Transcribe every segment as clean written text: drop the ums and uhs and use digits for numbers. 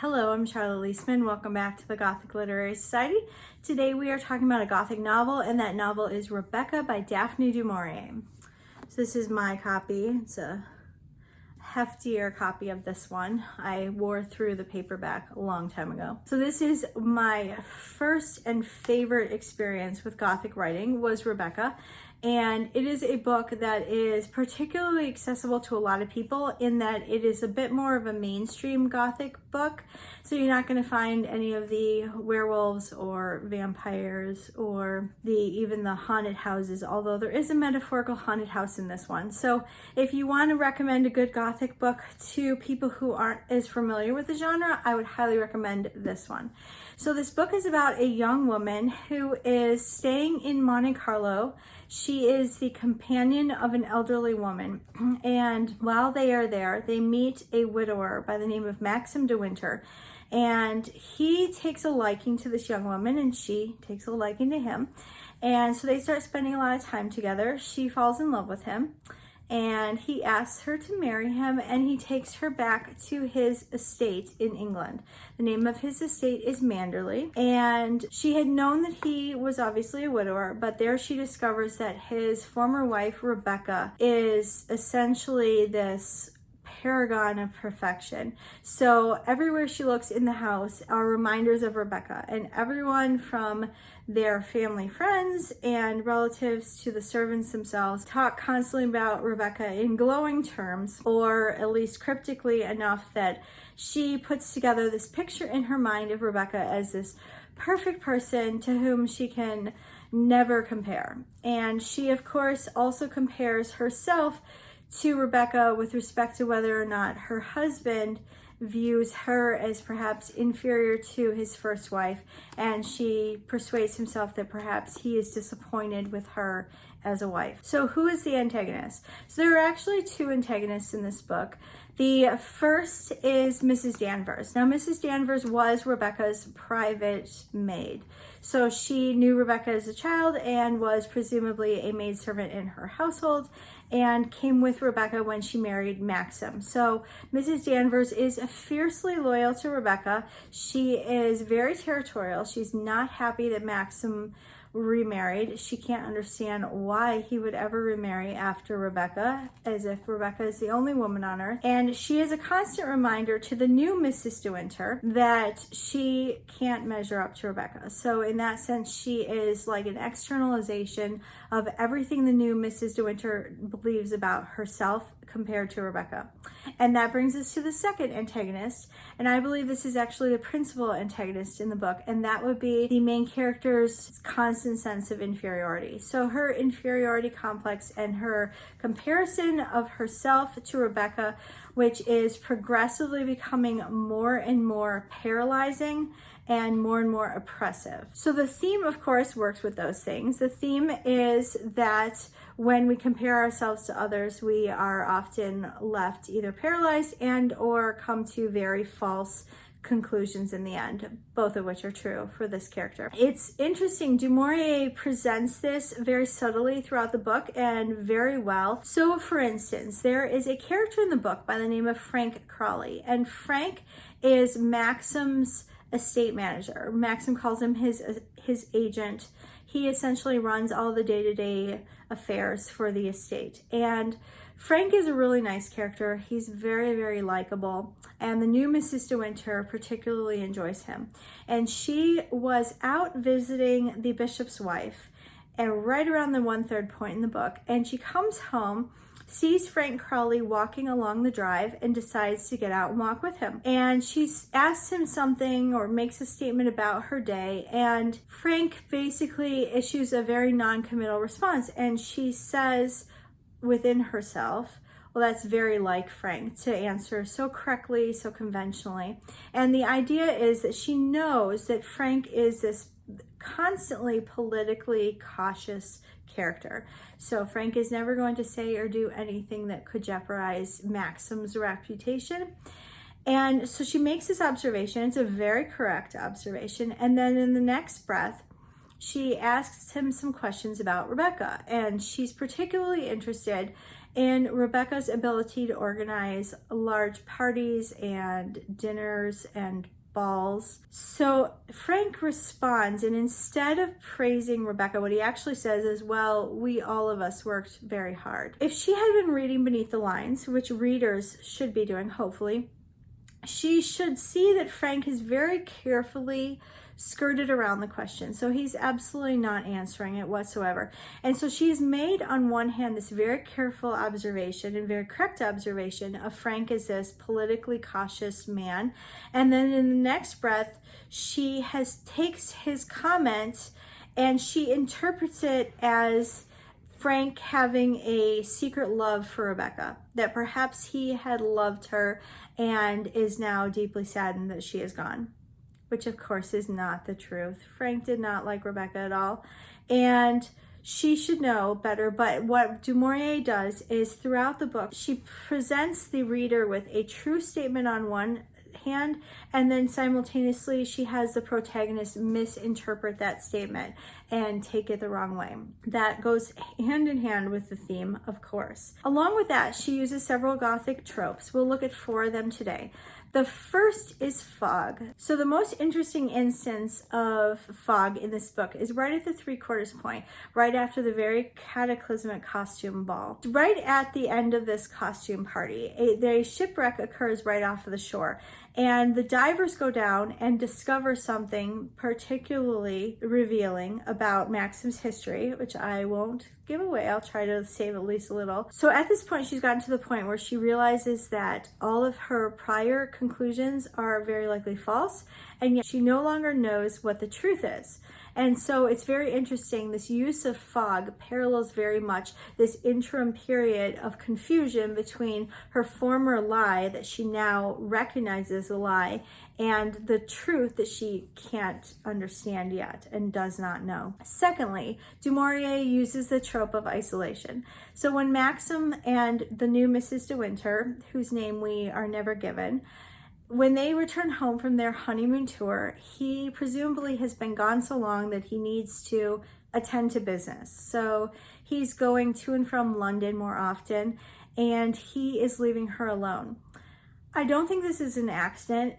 Hello, I'm Charlotte Leisman. Welcome back to the Gothic Literary Society. Today we are talking about a Gothic novel, and that novel is Rebecca by Daphne du Maurier. So this is my copy. It's a heftier copy of this one. I wore through the paperback a long time ago. So this is my first and favorite experience with Gothic writing was Rebecca. And it is a book that is particularly accessible to a lot of people in that it is a bit more of a mainstream Gothic book. So you're not going to find any of the werewolves or vampires or even the haunted houses, although there is a metaphorical haunted house in this one. So if you want to recommend a good Gothic book to people who aren't as familiar with the genre, I would highly recommend this one. So this book is about a young woman who is staying in Monte Carlo. She is the companion of an elderly woman, and while they are there, they meet a widower by the name of Maxim de Winter, and he takes a liking to this young woman, and she takes a liking to him, and so they start spending a lot of time together. She falls in love with him, and he asks her to marry him, and he takes her back to his estate in England. The name of his estate is Manderley, and she had known that he was obviously a widower, but there she discovers that his former wife, Rebecca, is essentially this paragon of perfection. So everywhere she looks in the house are reminders of Rebecca, and everyone from their family friends and relatives to the servants themselves talk constantly about Rebecca in glowing terms, or at least cryptically enough that she puts together this picture in her mind of Rebecca as this perfect person to whom she can never compare. And she, of course, also compares herself to Rebecca with respect to whether or not her husband views her as perhaps inferior to his first wife, and she persuades himself that perhaps he is disappointed with her as a wife. So who is the antagonist? So there are actually two antagonists in this book. The first is Mrs. Danvers. Now, Mrs. Danvers was Rebecca's private maid. So she knew Rebecca as a child and was presumably a maidservant in her household and came with Rebecca when she married Maxim. So Mrs. Danvers is fiercely loyal to Rebecca. She is very territorial. She's not happy that Maxim remarried. She can't understand why he would ever remarry after Rebecca, as if Rebecca is the only woman on earth. And she is a constant reminder to the new Mrs. De Winter that she can't measure up to Rebecca. So in that sense, she is like an externalization of everything the new Mrs. De Winter believes about herself compared to Rebecca. And that brings us to the second antagonist, and I believe this is actually the principal antagonist in the book, and that would be the main character's constant sense of inferiority. So her inferiority complex and her comparison of herself to Rebecca, which is progressively becoming more and more paralyzing and more oppressive. So the theme, of course, works with those things. The theme is that when we compare ourselves to others, we are often left either paralyzed and or come to very false conclusions in the end, both of which are true for this character. It's interesting, du Maurier presents this very subtly throughout the book and very well. So for instance, there is a character in the book by the name of Frank Crawley, and Frank is Maxim's estate manager. Maxim calls him his agent. He essentially runs all the day-to-day affairs for the estate. And Frank is a really nice character. He's very likable. And the new Mrs. De Winter particularly enjoys him. And she was out visiting the bishop's wife and right around the 1/3 point in the book. And she comes home, sees Frank Crawley walking along the drive, and decides to get out and walk with him. And she asks him something or makes a statement about her day, and Frank basically issues a very non-committal response, and she says within herself, well, that's very like Frank to answer so correctly, so conventionally. And the idea is that she knows that Frank is this constantly politically cautious character. So Frank is never going to say or do anything that could jeopardize Maxim's reputation. And so she makes this observation. It's a very correct observation. And then in the next breath, she asks him some questions about Rebecca. And she's particularly interested in Rebecca's ability to organize large parties and dinners and balls. So Frank responds, and instead of praising Rebecca, what he actually says is, well, we all of us worked very hard. If she had been reading between the lines, which readers should be doing, hopefully, she should see that Frank is very carefully skirted around the question. So he's absolutely not answering it whatsoever. And so she's made, on one hand, this very careful observation and very correct observation of Frank as this politically cautious man. And then in the next breath, she takes his comment and she interprets it as Frank having a secret love for Rebecca, that perhaps he had loved her and is now deeply saddened that she is gone, which of course is not the truth. Frank did not like Rebecca at all, and she should know better. But what du Maurier does is, throughout the book, she presents the reader with a true statement on one hand, and then simultaneously she has the protagonist misinterpret that statement and take it the wrong way. That goes hand in hand with the theme, of course. Along with that, she uses several Gothic tropes. We'll look at 4 of them today. The first is fog. So the most interesting instance of fog in this book is right at the 3/4 point, right after the very cataclysmic costume ball. Right at the end of this costume party, a shipwreck occurs right off of the shore, and the divers go down and discover something particularly revealing about Maxim's history, which I won't give away. I'll try to save at least a little. So at this point, she's gotten to the point where she realizes that all of her prior conclusions are very likely false, and yet she no longer knows what the truth is. And so it's very interesting. This use of fog parallels very much this interim period of confusion between her former lie that she now recognizes a lie and the truth that she can't understand yet and does not know. Secondly, du Maurier uses the trope of isolation. So when Maxim and the new Mrs. De Winter, whose name we are never given, when they return home from their honeymoon tour, he presumably has been gone so long that he needs to attend to business. So he's going to and from London more often, and he is leaving her alone. I don't think this is an accident.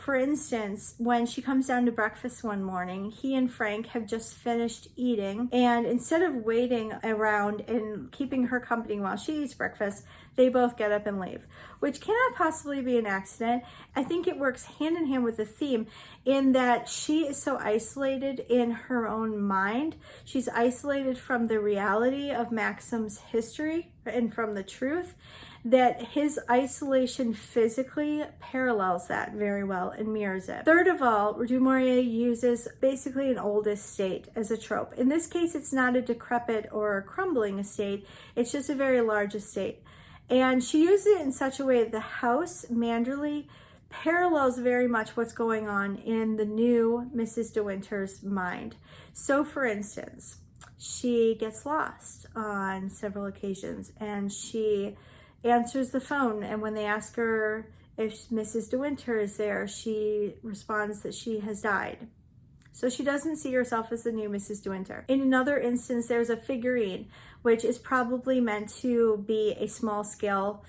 For instance, when she comes down to breakfast one morning, he and Frank have just finished eating, and instead of waiting around and keeping her company while she eats breakfast, they both get up and leave, which cannot possibly be an accident. I think it works hand in hand with the theme in that she is so isolated in her own mind. She's isolated from the reality of Maxim's history and from the truth, that his isolation physically parallels that very well and mirrors it. Third of all, du Maurier uses basically an old estate as a trope. In this case, it's not a decrepit or a crumbling estate, it's just a very large estate. And she uses it in such a way that the house, Manderley, parallels very much what's going on in the new Mrs. De Winter's mind. So for instance, she gets lost on several occasions, and she answers the phone, and when they ask her if Mrs. De Winter is there, she responds that she has died. So she doesn't see herself as the new Mrs. De Winter. In another instance, there's a figurine, which is probably meant to be a small scale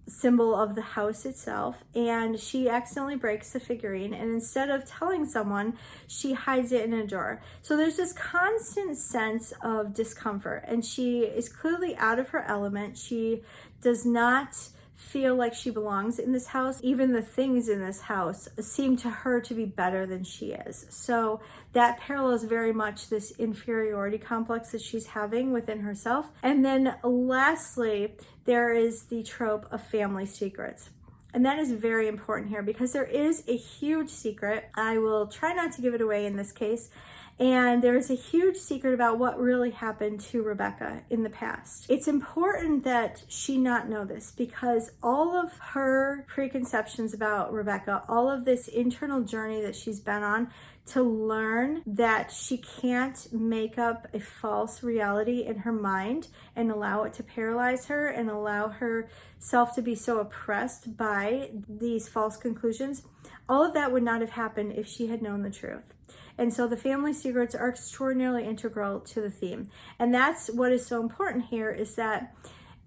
symbol of the house itself, and she accidentally breaks the figurine, and instead of telling someone, she hides it in a drawer. So there's this constant sense of discomfort, and she is clearly out of her element. She does not feel like she belongs in this house. Even the things in this house seem to her to be better than she is. So that parallels very much this inferiority complex that she's having within herself. And then lastly, there is the trope of family secrets. And that is very important here because there is a huge secret. I will try not to give it away in this case. And there is a huge secret about what really happened to Rebecca in the past. It's important that she not know this because all of her preconceptions about Rebecca, all of this internal journey that she's been on to learn that she can't make up a false reality in her mind and allow it to paralyze her and allow herself to be so oppressed by these false conclusions, all of that would not have happened if she had known the truth. And so the family secrets are extraordinarily integral to the theme. And that's what is so important here, is that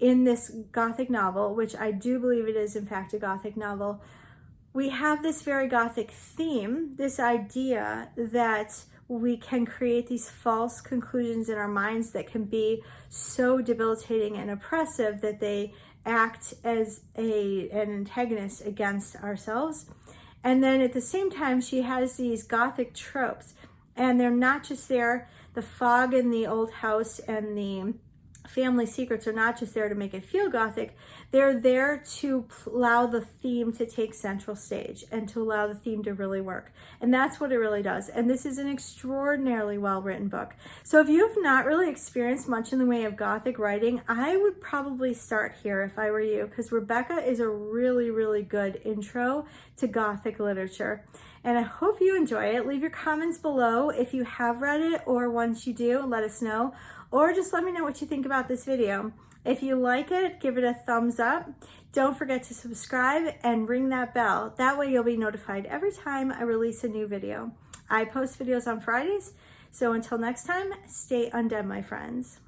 in this Gothic novel, which I do believe it is in fact a Gothic novel, we have this very Gothic theme, this idea that we can create these false conclusions in our minds that can be so debilitating and oppressive that they act as an antagonist against ourselves. And then at the same time, she has these Gothic tropes, and they're not just there. The fog in the old house and the family secrets are not just there to make it feel Gothic. They're there to allow the theme to take central stage and to allow the theme to really work. And that's what it really does. And this is an extraordinarily well-written book. So if you have not really experienced much in the way of Gothic writing, I would probably start here if I were you, because Rebecca is a really, really good intro to Gothic literature. And I hope you enjoy it. Leave your comments below if you have read it, or once you do, let us know. Or just let me know what you think about this video. If you like it, give it a thumbs up. Don't forget to subscribe and ring that bell. That way you'll be notified every time I release a new video. I post videos on Fridays, so until next time, stay undead, my friends.